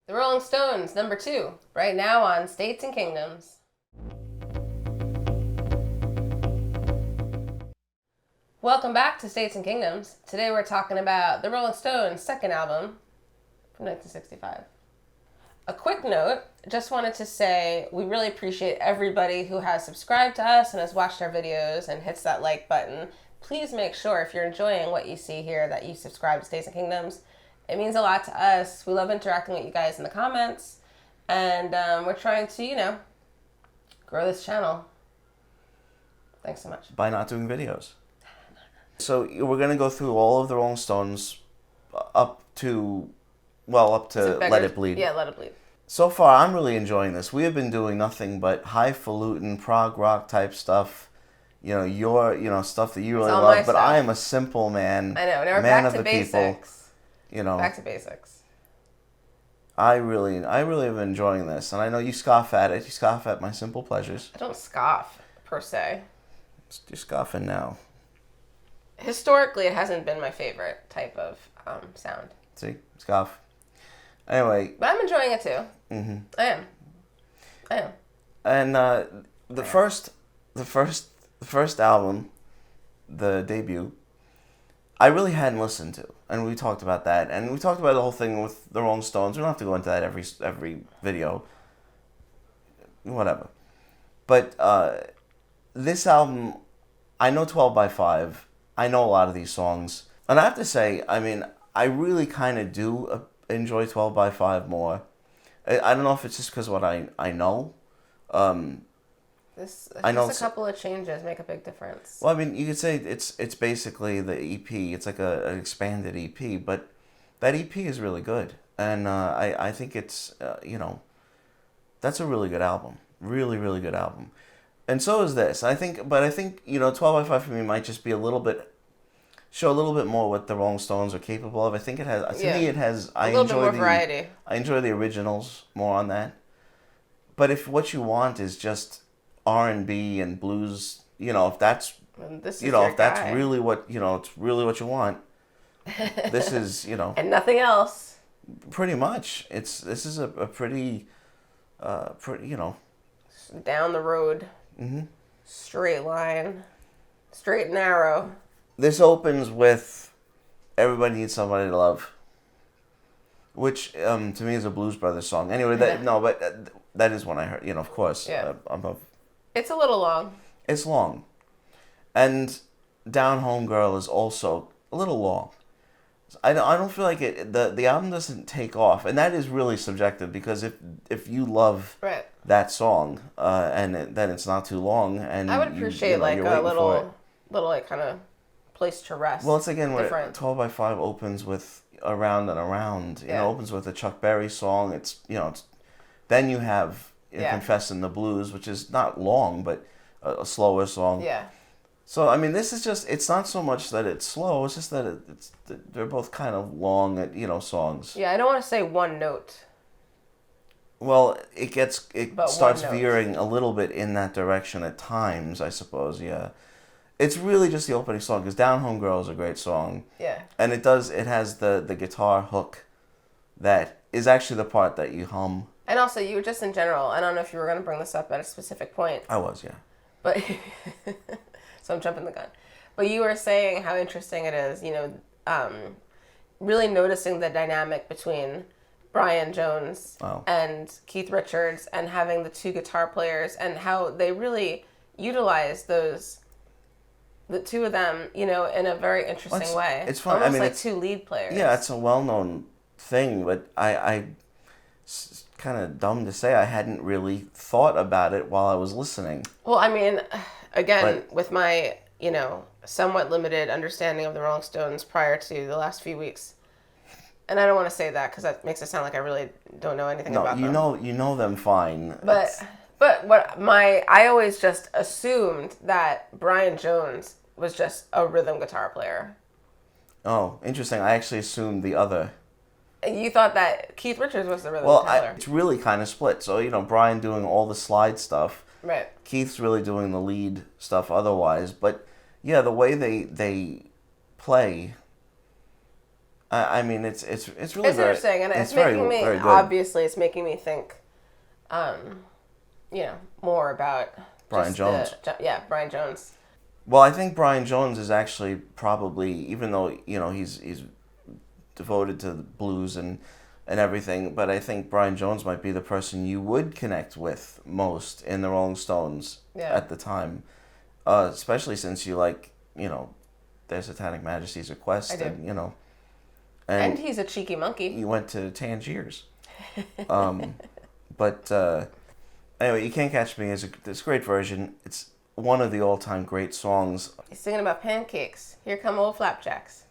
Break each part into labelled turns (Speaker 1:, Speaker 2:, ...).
Speaker 1: The Rolling Stones, No.2, right now on States and Kingdoms. Welcome back to States and Kingdoms. Today we're talking about the Rolling Stones' second album from 1965. A quick note, just wanted to say we really appreciate everybody who has subscribed to us and has watched our videos and hits that like button. Please make sure if you're enjoying what you see here that you subscribe to States and Kingdoms. It means a lot to us. We love interacting with you guys in the comments. And we're trying to, grow this channel. Thanks so much.
Speaker 2: By not doing videos. So we're going to go through all of the Rolling Stones up to Let It Bleed.
Speaker 1: Yeah, Let It Bleed.
Speaker 2: So far, I'm really enjoying this. We have been doing nothing but highfalutin prog rock type stuff. Stuff that you really love. But I am a simple man.
Speaker 1: I know. Now we're
Speaker 2: man
Speaker 1: back
Speaker 2: of
Speaker 1: to
Speaker 2: the
Speaker 1: basics.
Speaker 2: People.
Speaker 1: Back to basics.
Speaker 2: I really am enjoying this, and I know you scoff at it. You scoff at my simple pleasures.
Speaker 1: I don't scoff per se.
Speaker 2: You're scoffing now.
Speaker 1: Historically, it hasn't been my favorite type of sound.
Speaker 2: See, scoff. Anyway,
Speaker 1: but I'm enjoying it too.
Speaker 2: Mm-hmm.
Speaker 1: I am.
Speaker 2: And the first album, the debut, I really hadn't listened to, and we talked about that, and we talked about the whole thing with the Rolling Stones. We don't have to go into that every video, whatever. But this album, I know 12 by 5. I know a lot of these songs, and I have to say, I mean, I really kind of do enjoy 12 by 5 more. I don't know if it's just because what I know.
Speaker 1: I know a couple of changes make a big difference.
Speaker 2: Well, I mean, you could say it's basically the EP. It's like an expanded EP, but that EP is really good, and I think it's that's a really good album, really really good album, and so is this. I think 12 by 5 for me might just be show a little bit more what the Rolling Stones are capable of. I think it has. To me, it has.
Speaker 1: A little bit more variety.
Speaker 2: I enjoy the originals more on that, but if what you want is just R&B and blues, if that's that's really what it's really what you want. This is
Speaker 1: and nothing else.
Speaker 2: Pretty much, this is a pretty
Speaker 1: down the road, straight line, straight and narrow.
Speaker 2: This opens with "Everybody Needs Somebody to Love," which to me is a Blues Brothers song. Anyway, that is one I heard. Of course,
Speaker 1: yeah. It's a little long.
Speaker 2: It's long. And Down Home Girl is also a little long. I don't feel like the album doesn't take off. And that is really subjective, because if you love that song then it's not too long. And
Speaker 1: I would appreciate a little like kind of place to rest.
Speaker 2: Well, it's again where 12 by 5 opens with Around and Around. It opens with a Chuck Berry song. It's then you have Confessin' the Blues, which is not long, but a slower song.
Speaker 1: Yeah.
Speaker 2: So, I mean, this is just, it's not so much that it's slow, it's just that they're both kind of long, songs.
Speaker 1: Yeah, I don't want to say one note.
Speaker 2: Well, it starts veering a little bit in that direction at times, I suppose, yeah. It's really just the opening song, because Down Home Girl is a great song.
Speaker 1: Yeah.
Speaker 2: And it has the guitar hook that is actually the part that you hum.
Speaker 1: And also, you were just in general, I don't know if you were going to bring this up at a specific point.
Speaker 2: I was, yeah.
Speaker 1: But, so I'm jumping the gun. But you were saying how interesting it is, really noticing the dynamic between Brian Jones and Keith Richards, and having the two guitar players, and how they really utilize the two of them, in a very interesting way.
Speaker 2: It's fun.
Speaker 1: Almost like two lead players.
Speaker 2: Yeah, it's a well-known thing, but it's kind of dumb to say I hadn't really thought about it while I was listening.
Speaker 1: Well, I mean, again, with my, somewhat limited understanding of the Rolling Stones prior to the last few weeks, and I don't want to say that because that makes it sound like I really don't know anything about them.
Speaker 2: You know them fine.
Speaker 1: But I always just assumed that Brian Jones was just a rhythm guitar player.
Speaker 2: Oh, interesting. I actually assumed the other.
Speaker 1: You thought that Keith Richards was the rhythm guitar player.
Speaker 2: It's really kind of split. So, Brian doing all the slide stuff.
Speaker 1: Right.
Speaker 2: Keith's really doing the lead stuff otherwise. But, yeah, the way they play I mean, it's really
Speaker 1: It's
Speaker 2: very
Speaker 1: interesting, and
Speaker 2: it's
Speaker 1: it's making
Speaker 2: very
Speaker 1: me
Speaker 2: very good.
Speaker 1: obviously it's making me think, more about
Speaker 2: Brian
Speaker 1: just
Speaker 2: Jones.
Speaker 1: Brian Jones.
Speaker 2: Well, I think Brian Jones is actually probably, even though he's devoted to the blues and everything, but I think Brian Jones might be the person you would connect with most in the Rolling Stones at the time, especially since you like their Satanic Majesty's Request.
Speaker 1: I do.
Speaker 2: And
Speaker 1: he's a cheeky monkey.
Speaker 2: You went to Tangiers. But anyway, You Can't Catch Me is this great version. It's one of the all-time great songs.
Speaker 1: He's singing about pancakes. Here come old flapjacks.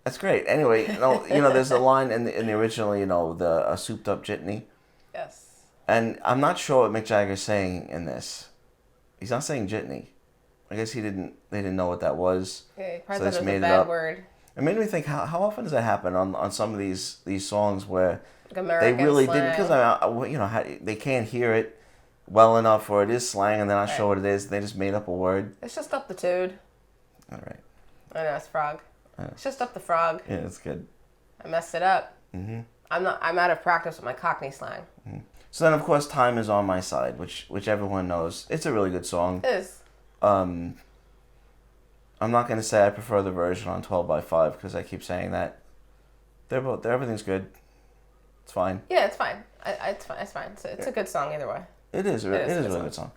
Speaker 2: That's great. Anyway, there's a line in the original, the souped up jitney.
Speaker 1: Yes.
Speaker 2: And I'm not sure what Mick Jagger's saying in this. He's not saying jitney. I guess they didn't know what that was.
Speaker 1: Yeah, he probably
Speaker 2: so
Speaker 1: thought it was
Speaker 2: made
Speaker 1: a bad word.
Speaker 2: It made me think, how often does that happen on some of these songs where
Speaker 1: like American
Speaker 2: they really
Speaker 1: slang.
Speaker 2: didn't, because they can't hear it well enough, or it is slang and they're not sure what it is. They just made up a word.
Speaker 1: It's just up the toad.
Speaker 2: All right.
Speaker 1: I know, it's frog. It's just up the frog.
Speaker 2: Yeah, it's good.
Speaker 1: I messed it up. Mm-hmm. I'm out of practice with my Cockney slang.
Speaker 2: Mm-hmm. So then, of course, Time Is on My Side, which everyone knows. It's a really good song.
Speaker 1: It is.
Speaker 2: I'm not going to say I prefer the version on 12x5 because I keep saying that. Everything's good. It's fine.
Speaker 1: Yeah, it's fine. It's fine. It's fine. It's a good song either way.
Speaker 2: It is a really good song.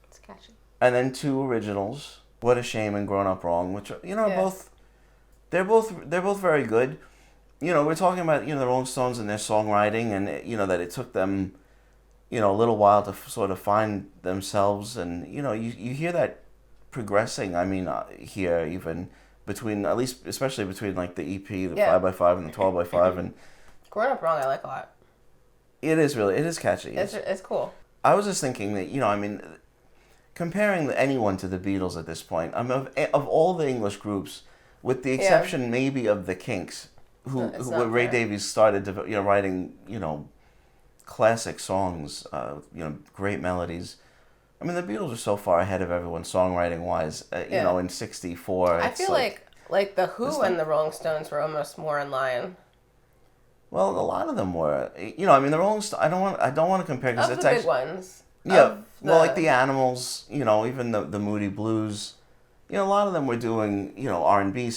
Speaker 1: It's catchy.
Speaker 2: And then two originals, What a Shame and Grown Up Wrong, which are both. They're both very good. We're talking about the Rolling Stones and their songwriting, and that it took them, a little while to sort of find themselves, and you hear that progressing. I mean, here even between especially between like the EP, the 5x5 and the 12x5, and
Speaker 1: Grown Up Wrong I like a lot.
Speaker 2: It is catchy.
Speaker 1: It's cool.
Speaker 2: I was just thinking that comparing anyone to the Beatles at this point, of all the English groups, with the exception maybe of the Kinks, who Ray Davies started writing classic songs, great melodies. I mean, the Beatles are so far ahead of everyone songwriting wise. In '64,
Speaker 1: I feel like the Who and the Rolling Stones were almost more in line.
Speaker 2: Well, a lot of them were. The Rolling Stones. I don't want to compare because it's
Speaker 1: the big ones.
Speaker 2: Yeah, like the Animals. Even the Moody Blues. A lot of them were doing R&B.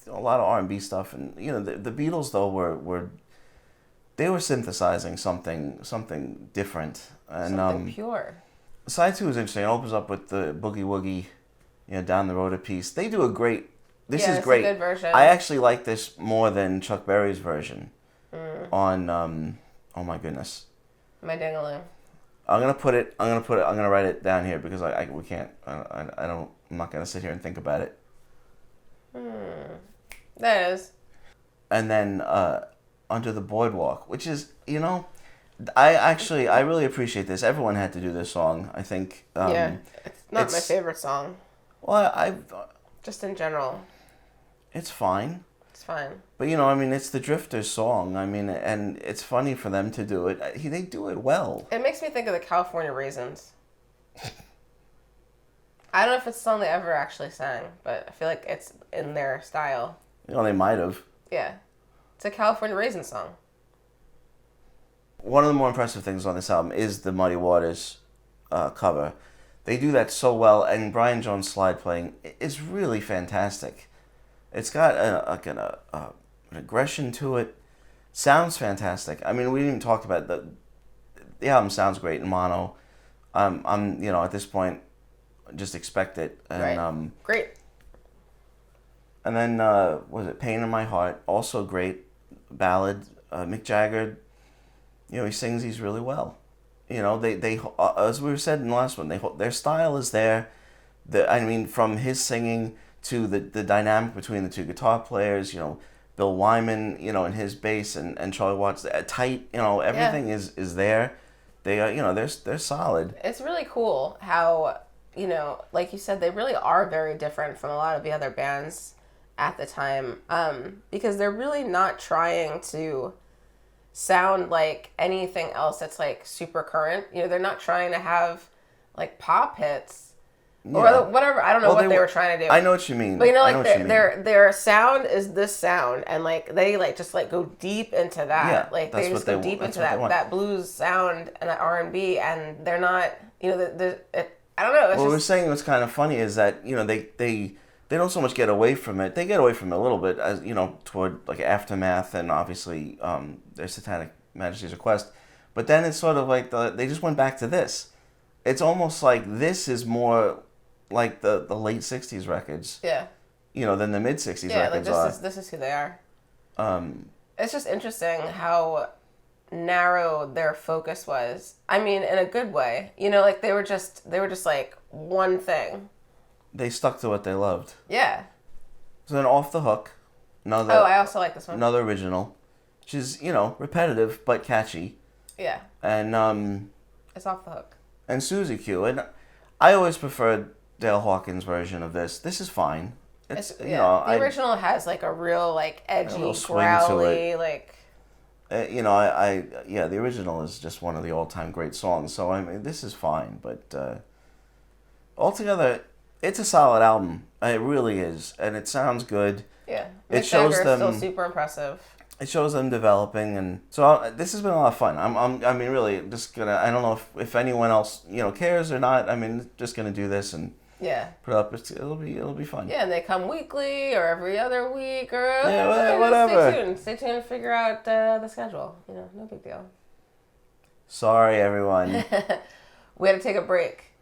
Speaker 2: A lot of R&B stuff, and the Beatles though were they were synthesizing something different and
Speaker 1: something pure.
Speaker 2: Side 2 is interesting. It opens up with the Boogie Woogie, Down the Road a piece. They do a great. This is great.
Speaker 1: A good version.
Speaker 2: I actually like this more than Chuck Berry's version. On oh my goodness.
Speaker 1: My ding-a-ling.
Speaker 2: I'm gonna write it down here because we can't. I'm not gonna sit here and think about it.
Speaker 1: That is.
Speaker 2: And then Under the Boardwalk, which is I really appreciate this. Everyone had to do this song. I think.
Speaker 1: It's not my favorite song.
Speaker 2: Well,
Speaker 1: just in general.
Speaker 2: It's fine.
Speaker 1: It's fine.
Speaker 2: But it's the Drifters song. And it's funny for them to do it. They do it well.
Speaker 1: It makes me think of the California Raisins. I don't know if it's a song they ever actually sang, but I feel like it's in their style.
Speaker 2: They might have.
Speaker 1: Yeah. It's a California Raisin song.
Speaker 2: One of the more impressive things on this album is the Muddy Waters cover. They do that so well, and Brian Jones' slide playing is really fantastic. It's got an aggression to it. Sounds fantastic. We didn't even talk about the album sounds great in mono. I'm at this point just expect it. And,
Speaker 1: right. Great.
Speaker 2: And then was it Pain in My Heart? Also great ballad. Mick Jagger, he sings these really well. They as we said in the last one, their style is there. From his singing to the dynamic between the two guitar players, Bill Wyman, and his bass and Charlie Watts, tight, everything is there. They are, they're solid.
Speaker 1: It's really cool how, like you said, they really are very different from a lot of the other bands at the time, because they're really not trying to sound like anything else that's like super current. They're not trying to have like pop hits. or whatever. I don't know what they were trying to do.
Speaker 2: I know what you mean.
Speaker 1: But you know, like their sound is this sound, and like they like just like go deep into that.
Speaker 2: Yeah,
Speaker 1: like they just go deep into that blues sound and that R&B, and they're not. You know, I don't know.
Speaker 2: What we're saying what's kind of funny is that they don't so much get away from it. They get away from it a little bit, as toward like Aftermath and obviously their Satanic Majesty's Request. But then it's sort of like they just went back to this. It's almost like this is more like the late '60s records.
Speaker 1: Yeah.
Speaker 2: Than the mid '60s records
Speaker 1: like
Speaker 2: are.
Speaker 1: This is who they are. It's just interesting how narrow their focus was. I mean, in a good way. Like they were just like one thing.
Speaker 2: They stuck to what they loved.
Speaker 1: Yeah.
Speaker 2: So then Off the Hook.
Speaker 1: I also like this one.
Speaker 2: Another original, which is repetitive but catchy.
Speaker 1: Yeah.
Speaker 2: And
Speaker 1: it's Off the Hook.
Speaker 2: And Susie Q. And I always preferred Dale Hawkins' version of this. This is fine.
Speaker 1: The original has like a real like edgy, growly, like.
Speaker 2: The original is just one of the all-time great songs. So I mean, this is fine, but altogether, it's a solid album. It really is, and it sounds good.
Speaker 1: Yeah, Mick Jagger is still super impressive.
Speaker 2: It shows them developing, and so this has been a lot of fun. I mean, really, just gonna. I don't know if anyone else cares or not. I mean, just gonna do this and.
Speaker 1: Yeah.
Speaker 2: Put it up. It'll be fun.
Speaker 1: Yeah, and they come weekly or every other week or
Speaker 2: whatever.
Speaker 1: Stay tuned to figure out the schedule. No big deal.
Speaker 2: Sorry, everyone.
Speaker 1: We had to take a break.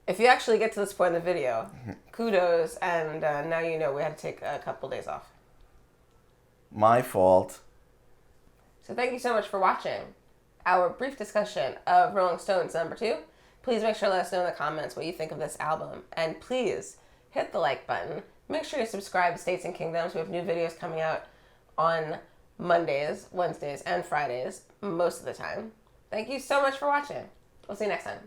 Speaker 1: If you actually get to this point in the video, kudos, and now we had to take a couple days off.
Speaker 2: My fault.
Speaker 1: So thank you so much for watching our brief discussion of Rolling Stones #2. Please make sure to let us know in the comments what you think of this album. And please hit the like button. Make sure you subscribe to States and Kingdoms. We have new videos coming out on Mondays, Wednesdays, and Fridays most of the time. Thank you so much for watching. We'll see you next time.